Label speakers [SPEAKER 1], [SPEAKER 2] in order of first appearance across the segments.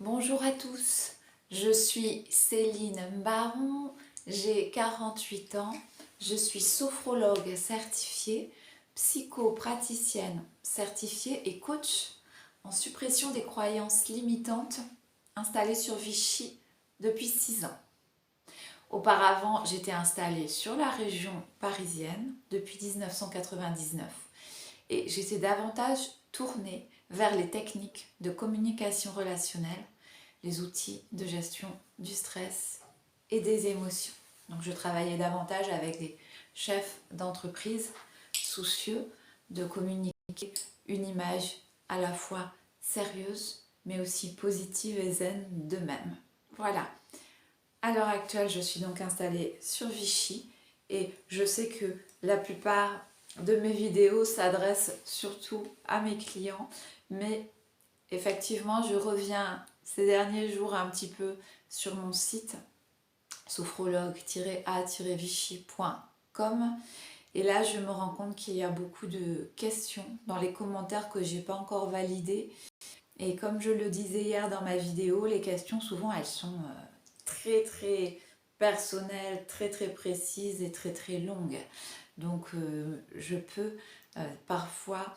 [SPEAKER 1] Bonjour à tous, je suis Céline Baron, j'ai 48 ans, je suis sophrologue certifiée, psychopraticienne certifiée et coach en suppression des croyances limitantes installées sur Vichy depuis 6 ans. Auparavant, j'étais installée sur la région parisienne depuis 1999 et j'étais davantage tournée vers les techniques de communication relationnelle, les outils de gestion du stress et des émotions. Donc je travaillais davantage avec des chefs d'entreprise soucieux de communiquer une image à la fois sérieuse mais aussi positive et zen d'eux-mêmes. Voilà. À l'heure actuelle, je suis donc installée sur Vichy et je sais que la plupart de mes vidéos s'adressent surtout à mes clients, mais effectivement, je reviens ces derniers jours un petit peu sur mon site sophrologue-a-vichy.com et là, je me rends compte qu'il y a beaucoup de questions dans les commentaires que j'ai pas encore validées. Et comme je le disais hier dans ma vidéo, les questions souvent elles sont très personnelles, très précises et très longues. Donc je peux parfois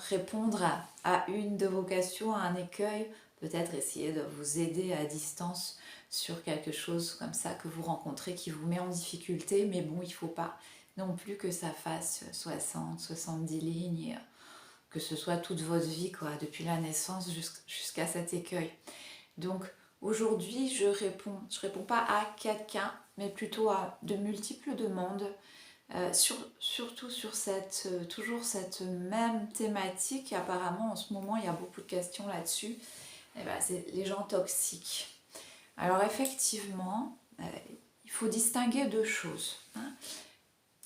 [SPEAKER 1] répondre à une de vos questions, à un écueil, peut-être essayer de vous aider à distance sur quelque chose comme ça que vous rencontrez qui vous met en difficulté, mais bon, il ne faut pas non plus que ça fasse 60-70 lignes et que ce soit toute votre vie, quoi, depuis la naissance jusqu'à cet écueil. Donc aujourd'hui, je réponds pas à quelqu'un, mais plutôt à de multiples demandes, surtout sur toujours cette même thématique. Apparemment, en ce moment, il y a beaucoup de questions là-dessus. Et ben, c'est les gens toxiques. Alors effectivement, il faut distinguer deux choses.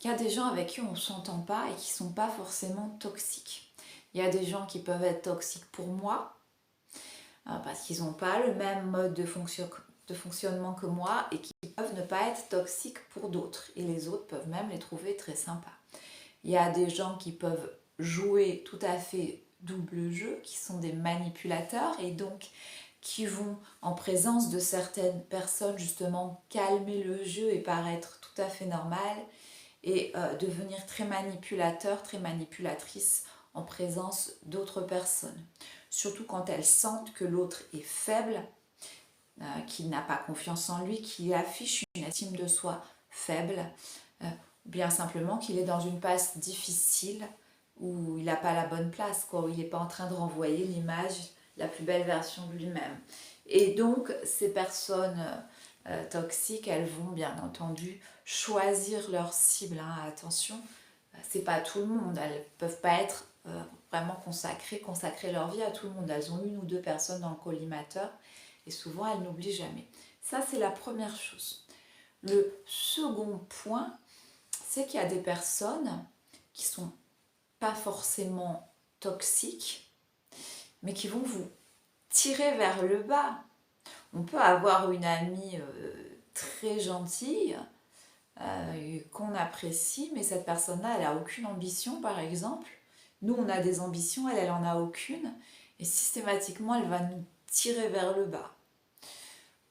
[SPEAKER 1] Il y a des gens avec qui on ne s'entend pas et qui ne sont pas forcément toxiques. Il y a des gens qui peuvent être toxiques pour moi, parce qu'ils n'ont pas le même mode de fonctionnement que moi et qui peuvent ne pas être toxiques pour d'autres. Et les autres peuvent même les trouver très sympas. Il y a des gens qui peuvent jouer tout à fait double jeu, qui sont des manipulateurs et donc qui vont, en présence de certaines personnes, justement calmer le jeu et paraître tout à fait normal et devenir très manipulateur, très manipulatrice en présence d'autres personnes. Surtout quand elles sentent que l'autre est faible, qu'il n'a pas confiance en lui, qu'il affiche une estime de soi faible, bien simplement qu'il est dans une passe difficile où il n'a pas la bonne place, quoi, où il n'est pas en train de renvoyer l'image, la plus belle version de lui-même. Et donc, ces personnes toxiques, elles vont bien entendu choisir leur cible. Hein. Attention, c'est pas tout le monde. Elles peuvent pas être vraiment consacrer leur vie à tout le monde. Elles ont une ou deux personnes dans le collimateur et souvent elles n'oublient jamais. Ça, c'est la première chose. Le second point, c'est qu'il y a des personnes qui sont pas forcément toxiques, mais qui vont vous tirer vers le bas. On peut avoir une amie très gentille, qu'on apprécie, mais cette personne-là, elle n'a aucune ambition, par exemple. Nous, on a des ambitions, elle en a aucune. Et systématiquement, elle va nous tirer vers le bas.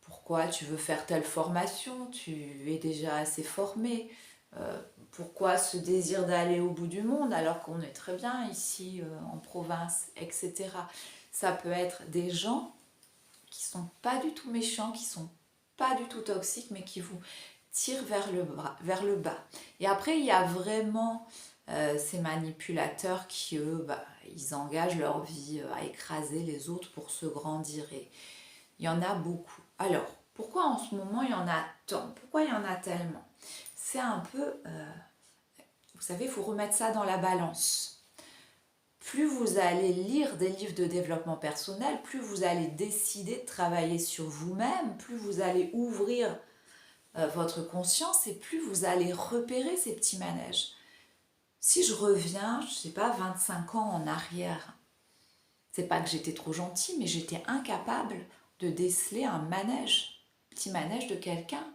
[SPEAKER 1] Pourquoi tu veux faire telle formation? Tu es déjà assez formé. Pourquoi ce désir d'aller au bout du monde alors qu'on est très bien ici en province, etc. Ça peut être des gens qui sont pas du tout méchants, qui sont pas du tout toxiques, mais qui vous tirent vers le bas. Et après, il y a vraiment ces manipulateurs qui, eux, ils engagent leur vie à écraser les autres pour se grandir. Et il y en a beaucoup. Alors, pourquoi en ce moment il y en a tant? Pourquoi il y en a tellement? C'est un peu, vous savez, il faut remettre ça dans la balance. Plus vous allez lire des livres de développement personnel, plus vous allez décider de travailler sur vous-même, plus vous allez ouvrir votre conscience et plus vous allez repérer ces petits manèges. Si je reviens, je ne sais pas, 25 ans en arrière, c'est pas que j'étais trop gentille, mais j'étais incapable de déceler un manège, petit manège de quelqu'un.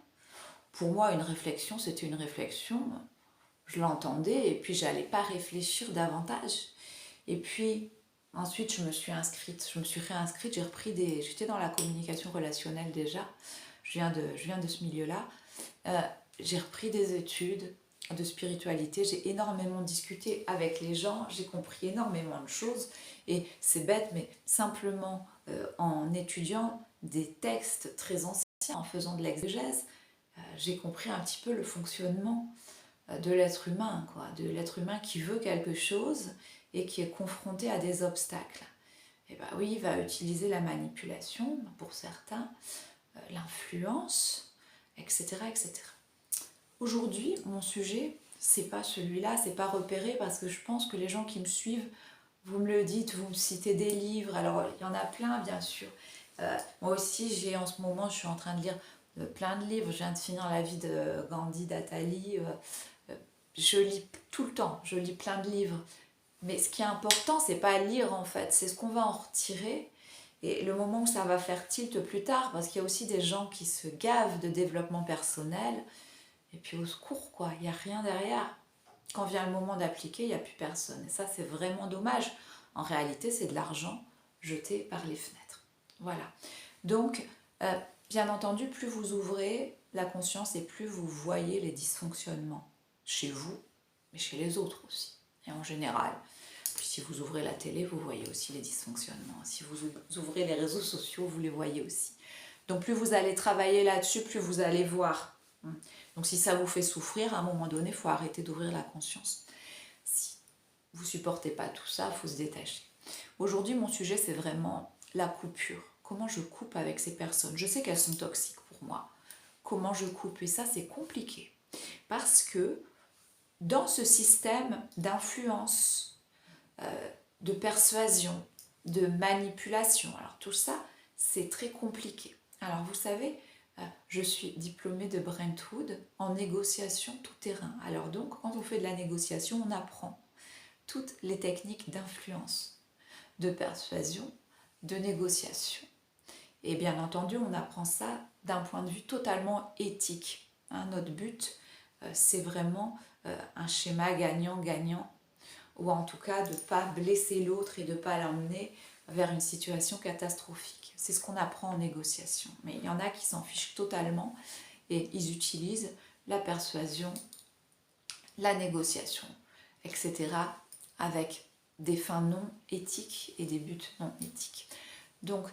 [SPEAKER 1] Pour moi, une réflexion, c'était une réflexion, je l'entendais et puis j'allais pas réfléchir davantage. Et puis, Ensuite, je me suis réinscrite, j'ai repris j'étais dans la communication relationnelle déjà, je viens de ce milieu-là. J'ai repris des études de spiritualité, j'ai énormément discuté avec les gens, j'ai compris énormément de choses, et c'est bête, mais simplement en étudiant des textes très anciens, en faisant de l'exégèse, j'ai compris un petit peu le fonctionnement de l'être humain, quoi, de l'être humain qui veut quelque chose et qui est confronté à des obstacles. Et bien oui, il va utiliser la manipulation pour certains, l'influence, etc., etc. Aujourd'hui, mon sujet, c'est pas celui-là, c'est pas repéré, parce que je pense que les gens qui me suivent, vous me le dites, vous me citez des livres, alors il y en a plein bien sûr. Moi aussi, en ce moment, je suis en train de lire plein de livres, je viens de finir La vie de Gandhi d'Atali, je lis tout le temps, je lis plein de livres. Mais ce qui est important, c'est pas lire en fait, c'est ce qu'on va en retirer. Et le moment où ça va faire tilt plus tard, parce qu'il y a aussi des gens qui se gavent de développement personnel, et puis au secours, quoi, il n'y a rien derrière. Quand vient le moment d'appliquer, il n'y a plus personne. Et ça, c'est vraiment dommage. En réalité, c'est de l'argent jeté par les fenêtres. Voilà. Donc, bien entendu, plus vous ouvrez la conscience et plus vous voyez les dysfonctionnements chez vous, mais chez les autres aussi, et en général. Puis si vous ouvrez la télé, vous voyez aussi les dysfonctionnements. Si vous ouvrez les réseaux sociaux, vous les voyez aussi. Donc plus vous allez travailler là-dessus, plus vous allez voir. Donc si ça vous fait souffrir, à un moment donné, il faut arrêter d'ouvrir la conscience. Si vous ne supportez pas tout ça, il faut se détacher. Aujourd'hui, mon sujet, c'est vraiment la coupure. Comment je coupe avec ces personnes? Je sais qu'elles sont toxiques pour moi. Comment je coupe? Et ça, c'est compliqué. Parce que dans ce système d'influence, de persuasion, de manipulation, alors tout ça, c'est très compliqué. Alors vous savez, je suis diplômée de Brentwood en négociation tout terrain. Alors donc, quand on fait de la négociation, on apprend toutes les techniques d'influence, de persuasion, de négociation. Et bien entendu, on apprend ça d'un point de vue totalement éthique. Notre but, c'est vraiment un schéma gagnant-gagnant, ou en tout cas de ne pas blesser l'autre et de ne pas l'emmener vers une situation catastrophique. C'est ce qu'on apprend en négociation. Mais il y en a qui s'en fichent totalement et ils utilisent la persuasion, la négociation, etc. avec des fins non éthiques et des buts non éthiques. Donc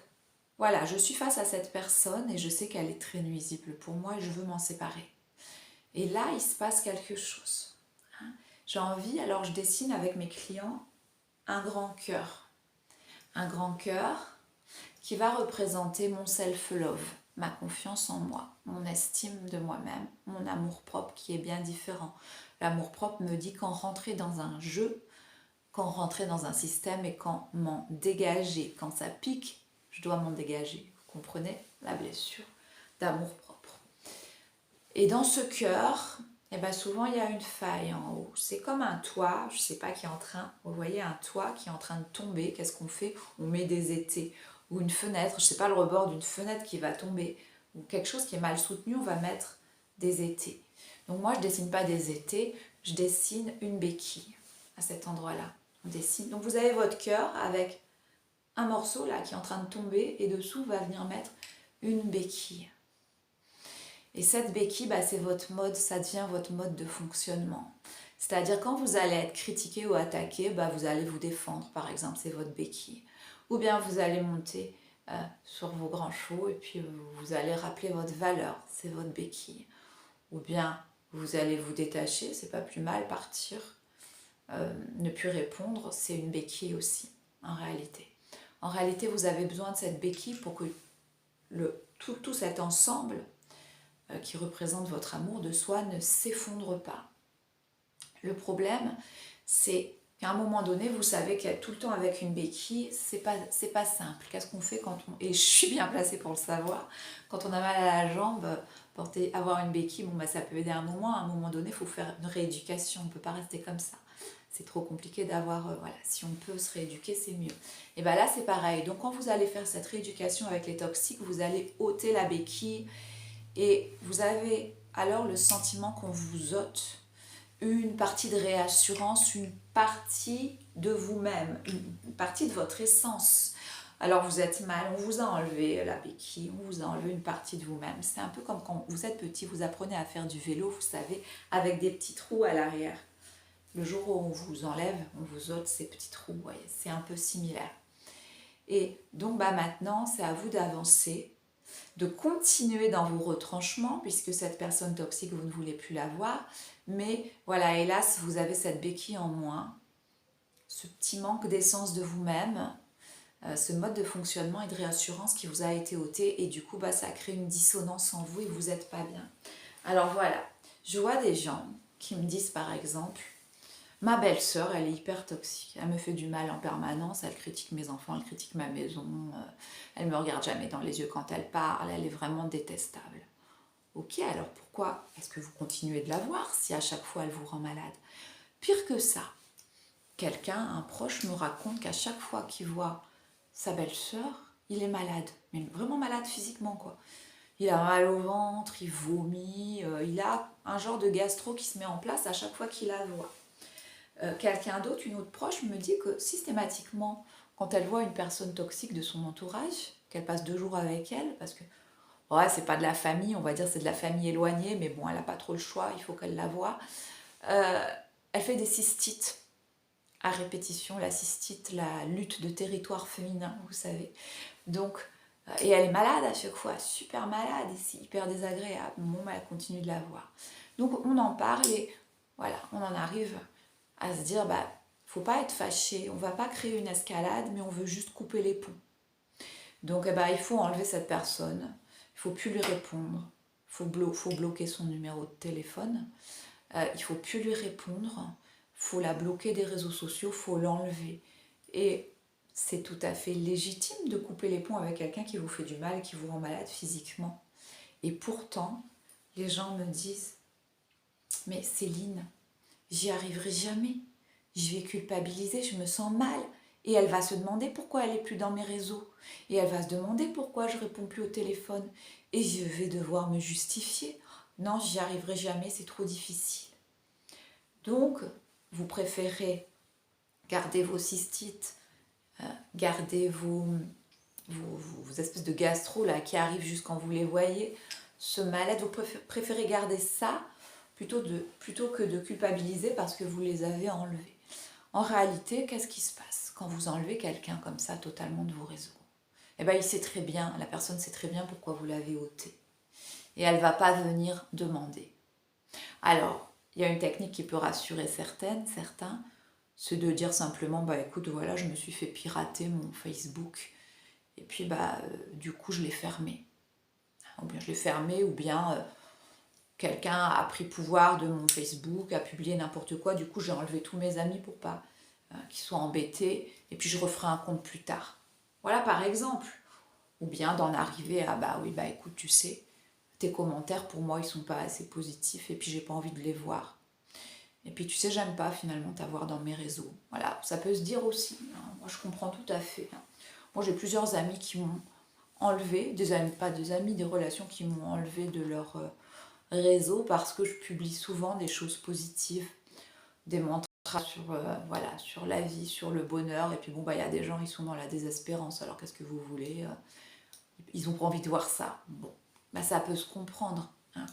[SPEAKER 1] voilà, je suis face à cette personne et je sais qu'elle est très nuisible pour moi et je veux m'en séparer. Et là, il se passe quelque chose. J'ai envie, alors je dessine avec mes clients un grand cœur. Un grand cœur qui va représenter mon self-love, ma confiance en moi, mon estime de moi-même, mon amour-propre qui est bien différent. L'amour-propre me dit quand rentrer dans un jeu, quand rentrer dans un système et quand m'en dégager. Quand ça pique, je dois m'en dégager. Vous comprenez la blessure d'amour-propre. Et dans ce cœur, eh ben souvent il y a une faille en haut. C'est comme un toit, je ne sais pas, qui est en train, vous voyez un toit qui est en train de tomber. Qu'est-ce qu'on fait? On met des étais. Ou une fenêtre, je ne sais pas, le rebord d'une fenêtre qui va tomber. Ou quelque chose qui est mal soutenu, on va mettre des étais. Donc moi je ne dessine pas des étais, je dessine une béquille à cet endroit-là. On dessine. Donc vous avez votre cœur avec un morceau là qui est en train de tomber et dessous va venir mettre une béquille. Et cette béquille, c'est votre mode, ça devient votre mode de fonctionnement. C'est-à-dire quand vous allez être critiqué ou attaqué, vous allez vous défendre, par exemple, c'est votre béquille. Ou bien vous allez monter sur vos grands chevaux et puis vous allez rappeler votre valeur, c'est votre béquille. Ou bien vous allez vous détacher, c'est pas plus mal, partir, ne plus répondre, c'est une béquille aussi, en réalité. En réalité, vous avez besoin de cette béquille pour que tout cet ensemble qui représente votre amour de soi ne s'effondre pas. Le problème, c'est qu'à un moment donné, vous savez qu'être tout le temps avec une béquille, c'est pas simple. Qu'est-ce qu'on fait quand on... Et je suis bien placée pour le savoir. Quand on a mal à la jambe, avoir une béquille, ça peut aider à un moment donné, il faut faire une rééducation. On ne peut pas rester comme ça. C'est trop compliqué d'avoir... voilà, si on peut se rééduquer, c'est mieux. Et là, c'est pareil. Donc, quand vous allez faire cette rééducation avec les toxiques, vous allez ôter la béquille et vous avez alors le sentiment qu'on vous ôte une partie de réassurance, une partie de vous-même, une partie de votre essence. Alors vous êtes mal, on vous a enlevé la béquille, on vous a enlevé une partie de vous-même. C'est un peu comme quand vous êtes petit, vous apprenez à faire du vélo, vous savez, avec des petits trous à l'arrière. Le jour où on vous enlève, on vous ôte ces petits trous, vous voyez, c'est un peu similaire. Et donc maintenant, c'est à vous d'avancer, de continuer dans vos retranchements, puisque cette personne toxique, vous ne voulez plus la voir. Mais voilà, hélas, vous avez cette béquille en moins, ce petit manque d'essence de vous-même, ce mode de fonctionnement et de réassurance qui vous a été ôté. Et du coup, ça crée une dissonance en vous et vous n'êtes pas bien. Alors voilà, je vois des gens qui me disent par exemple, ma belle-sœur, elle est hyper toxique. Elle me fait du mal en permanence. Elle critique mes enfants, elle critique ma maison. Elle me regarde jamais dans les yeux quand elle parle. Elle est vraiment détestable. Ok, alors pourquoi est-ce que vous continuez de la voir si à chaque fois elle vous rend malade? Pire que ça, quelqu'un, un proche, me raconte qu'à chaque fois qu'il voit sa belle-sœur, il est malade. Mais vraiment malade physiquement, quoi. Il a mal au ventre, il vomit. Il a un genre de gastro qui se met en place à chaque fois qu'il la voit. Quelqu'un d'autre, une autre proche, me dit que systématiquement, quand elle voit une personne toxique de son entourage, qu'elle passe 2 jours avec elle, parce que ouais, c'est pas de la famille, on va dire c'est de la famille éloignée, mais bon, elle n'a pas trop le choix, il faut qu'elle la voie. Elle fait des cystites à répétition, la cystite, la lutte de territoire féminin, vous savez. Donc, et elle est malade à chaque fois, super malade, et c'est hyper désagréable. Bon, elle continue de la voir. Donc, on en parle et voilà, on en arrive à se dire, faut pas être fâché, on va pas créer une escalade, mais on veut juste couper les ponts. Donc il faut enlever cette personne, il faut plus lui répondre, faut bloquer son numéro de téléphone, il faut plus lui répondre, faut la bloquer des réseaux sociaux, faut l'enlever. Et c'est tout à fait légitime de couper les ponts avec quelqu'un qui vous fait du mal, qui vous rend malade physiquement. Et pourtant, les gens me disent, mais Céline, j'y arriverai jamais. Je vais culpabiliser, je me sens mal. Et elle va se demander pourquoi elle n'est plus dans mes réseaux. Et elle va se demander pourquoi je ne réponds plus au téléphone. Et je vais devoir me justifier. Non, j'y arriverai jamais, c'est trop difficile. Donc, vous préférez garder vos cystites, garder vos espèces de gastro là, qui arrivent juste quand vous les voyez, ce mal-être, vous préférez garder ça plutôt que de culpabiliser parce que vous les avez enlevés. En réalité, qu'est-ce qui se passe quand vous enlevez quelqu'un comme ça totalement de vos réseaux? Eh bien, il sait très bien, la personne sait très bien pourquoi vous l'avez ôté. Et elle ne va pas venir demander. Alors, il y a une technique qui peut rassurer certains, c'est de dire simplement, écoute, voilà, je me suis fait pirater mon Facebook, et puis du coup, je l'ai fermé. Ou bien je l'ai fermé, ou bien quelqu'un a pris pouvoir de mon Facebook, a publié n'importe quoi, du coup j'ai enlevé tous mes amis pour pas qu'ils soient embêtés, et puis je referai un compte plus tard. Voilà par exemple. Ou bien d'en arriver à, écoute, tu sais, tes commentaires pour moi ils sont pas assez positifs, et puis j'ai pas envie de les voir. Et puis tu sais, j'aime pas finalement t'avoir dans mes réseaux. Voilà, ça peut se dire aussi, hein. Moi je comprends tout à fait. Hein. Moi j'ai plusieurs amis qui m'ont enlevé, des amis, pas des amis, des relations qui m'ont enlevé de leur réseau parce que je publie souvent des choses positives, des mantras sur la vie, sur le bonheur. Et puis il y a des gens, ils sont dans la désespérance. Alors qu'est-ce que vous voulez? Ils n'ont pas envie de voir ça. Bon, ça peut se comprendre. Hein.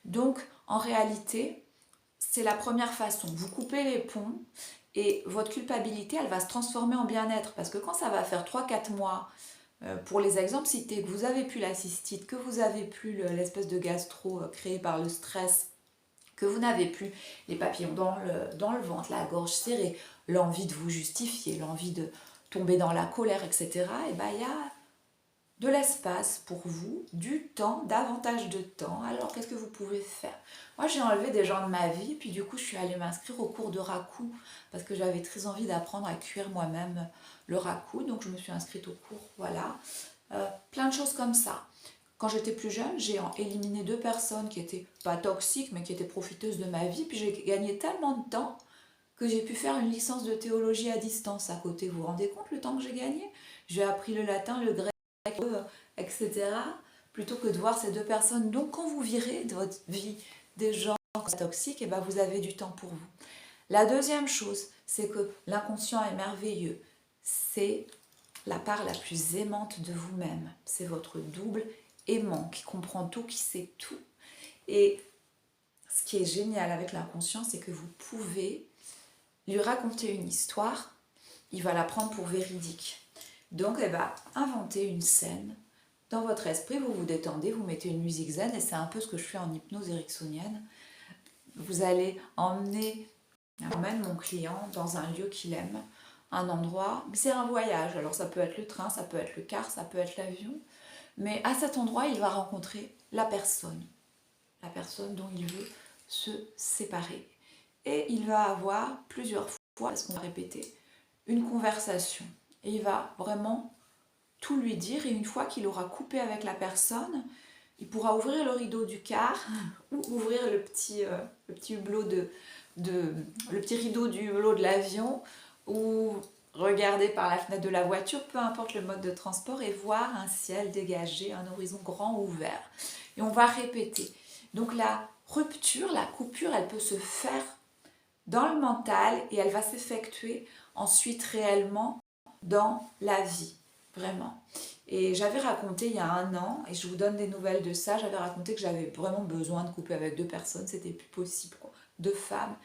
[SPEAKER 1] Donc en réalité, c'est la première façon. Vous coupez les ponts et votre culpabilité, elle va se transformer en bien-être. Parce que quand ça va faire 3-4 mois, pour les exemples cités, que vous avez plus la cystite, que vous avez plus l'espèce de gastro créé par le stress, que vous n'avez plus les papillons dans le ventre, la gorge serrée, l'envie de vous justifier, l'envie de tomber dans la colère, etc., et il y a de l'espace pour vous, du temps, davantage de temps. Alors qu'est-ce que vous pouvez faire? Moi j'ai enlevé des gens de ma vie, puis du coup je suis allée m'inscrire au cours de raku, parce que j'avais très envie d'apprendre à cuire moi-même le raku, donc je me suis inscrite au cours, voilà. Plein de choses comme ça. Quand j'étais plus jeune, j'ai éliminé 2 personnes qui étaient pas toxiques, mais qui étaient profiteuses de ma vie, puis j'ai gagné tellement de temps que j'ai pu faire une licence de théologie à distance à côté. Vous vous rendez compte le temps que j'ai gagné? J'ai appris le latin, le grec, etc., plutôt que de voir ces 2 personnes. Donc quand vous virez de votre vie des gens toxique, et ben vous avez du temps pour vous. La deuxième chose, c'est que l'inconscient est merveilleux. C'est la part la plus aimante de vous-même. C'est votre double aimant qui comprend tout, qui sait tout. Et ce qui est génial avec l'inconscient, c'est que vous pouvez lui raconter une histoire, il va la prendre pour véridique. Donc, elle va inventer une scène. Dans votre esprit, vous vous détendez, vous mettez une musique zen, et c'est un peu ce que je fais en hypnose ericksonienne. Vous allez emmène mon client dans un lieu qu'il aime, un endroit, mais c'est un voyage. Alors ça peut être le train, ça peut être le car, ça peut être l'avion. Mais à cet endroit, il va rencontrer la personne dont il veut se séparer. Et il va avoir plusieurs fois, parce qu'on va répéter, une conversation. Et il va vraiment tout lui dire, et une fois qu'il aura coupé avec la personne, il pourra ouvrir le rideau du car ou ouvrir le petit hublot le petit rideau du hublot de l'avion, ou regarder par la fenêtre de la voiture, peu importe le mode de transport, et voir un ciel dégagé, un horizon grand ouvert. Et on va répéter. Donc la rupture, la coupure, elle peut se faire dans le mental et elle va s'effectuer ensuite réellement dans la vie, vraiment. Et j'avais raconté il y a 1 an, et je vous donne des nouvelles de ça, j'avais raconté que j'avais vraiment besoin de couper avec 2 personnes, c'était plus possible, quoi. 2 femmes.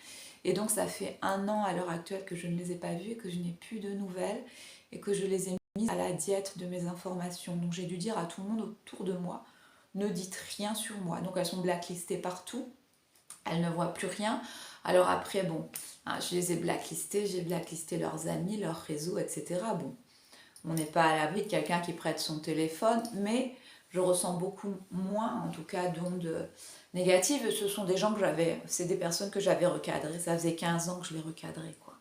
[SPEAKER 1] Et donc ça fait 1 an à l'heure actuelle que je ne les ai pas vues et que je n'ai plus de nouvelles et que je les ai mises à la diète de mes informations. Donc j'ai dû dire à tout le monde autour de moi, ne dites rien sur moi. Donc elles sont blacklistées partout, elles ne voient plus rien. Alors après, bon, hein, je les ai blacklistées, j'ai blacklisté leurs amis, leurs réseaux, etc. Bon, on n'est pas à l'abri de quelqu'un qui prête son téléphone, mais je ressens beaucoup moins, en tout cas, d'ondes négatives. Ce sont des gens que c'est des personnes que j'avais recadrées. Ça faisait 15 ans que je les recadrais, quoi.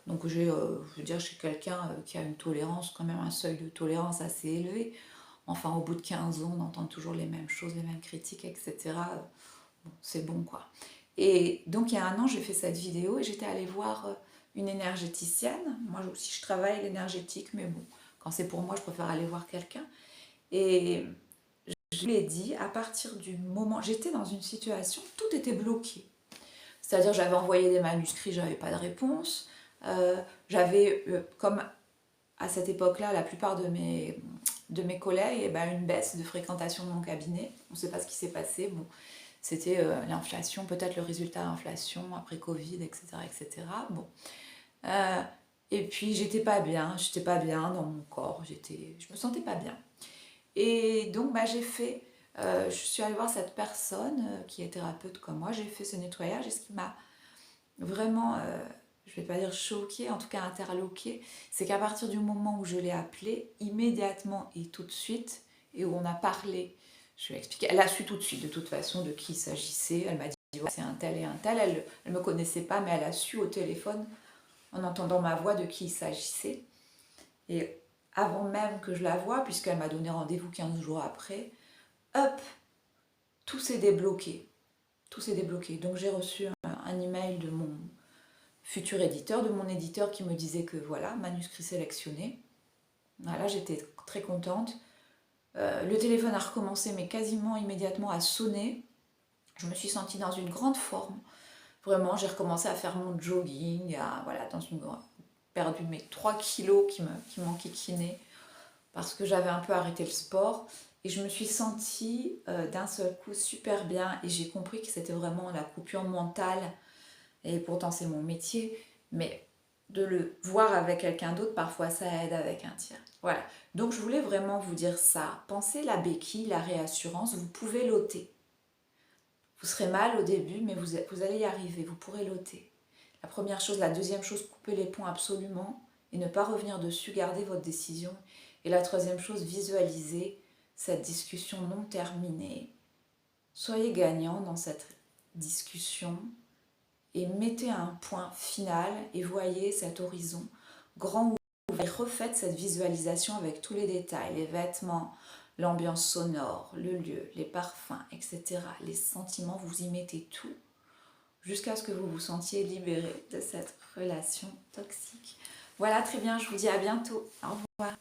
[SPEAKER 1] Donc je veux dire, je suis quelqu'un qui a une tolérance, quand même un seuil de tolérance assez élevé. Enfin, au bout de 15 ans, on entend toujours les mêmes choses, les mêmes critiques, etc. Bon, c'est bon, quoi. Et donc, il y a 1 an, j'ai fait cette vidéo et j'étais allée voir une énergéticienne. Moi aussi, je travaille l'énergétique, mais bon, quand c'est pour moi, je préfère aller voir quelqu'un. Et je lui ai dit, à partir du moment... J'étais dans une situation, tout était bloqué. C'est-à-dire, j'avais envoyé des manuscrits, j'avais pas de réponse. J'avais, comme à cette époque-là, la plupart de mes collègues, eh ben, une baisse de fréquentation de mon cabinet. On ne sait pas ce qui s'est passé. Bon, c'était l'inflation, peut-être le résultat de l'inflation après Covid, etc. etc. Bon. Et puis, j'étais pas bien dans mon corps, je me sentais pas bien. Et donc, bah, je suis allée voir cette personne qui est thérapeute comme moi, j'ai fait ce nettoyage, et ce qui m'a vraiment, je vais pas dire choquée, en tout cas interloquée, c'est qu'à partir du moment où je l'ai appelée, immédiatement et tout de suite, et où on a parlé, je lui ai expliqué, elle a su tout de suite de toute façon de qui il s'agissait, elle m'a dit ouais, c'est un tel et un tel, elle ne me connaissait pas, mais elle a su au téléphone, en entendant ma voix, de qui il s'agissait. Et avant même que je la voie, puisqu'elle m'a donné rendez-vous 15 jours après, hop, tout s'est débloqué. Tout s'est débloqué. Donc j'ai reçu un email de mon futur éditeur, de mon éditeur, qui me disait que voilà, manuscrit sélectionné. Voilà, j'étais très contente. Le téléphone a recommencé, mais quasiment immédiatement à sonner. Je me suis sentie dans une grande forme. Vraiment, j'ai recommencé à faire mon jogging, voilà, perdu mes 3 kilos qui m'enquiquinaient parce que j'avais un peu arrêté le sport. Et je me suis sentie d'un seul coup super bien, et j'ai compris que c'était vraiment la coupure mentale. Et pourtant, c'est mon métier, mais de le voir avec quelqu'un d'autre, parfois ça aide avec un tiers. Voilà. Donc, je voulais vraiment vous dire ça. Pensez la béquille, la réassurance, vous pouvez l'ôter. Vous serez mal au début, mais vous allez y arriver, vous pourrez l'ôter. La première chose. La deuxième chose, coupez les ponts absolument et ne pas revenir dessus, gardez votre décision. Et la troisième chose, visualisez cette discussion non terminée. Soyez gagnant dans cette discussion et mettez un point final et voyez cet horizon grand ouvert. Et refaites cette visualisation avec tous les détails, les vêtements, l'ambiance sonore, le lieu, les parfums, etc. Les sentiments, vous y mettez tout jusqu'à ce que vous vous sentiez libéré de cette relation toxique. Voilà, très bien, je vous dis à bientôt. Au revoir.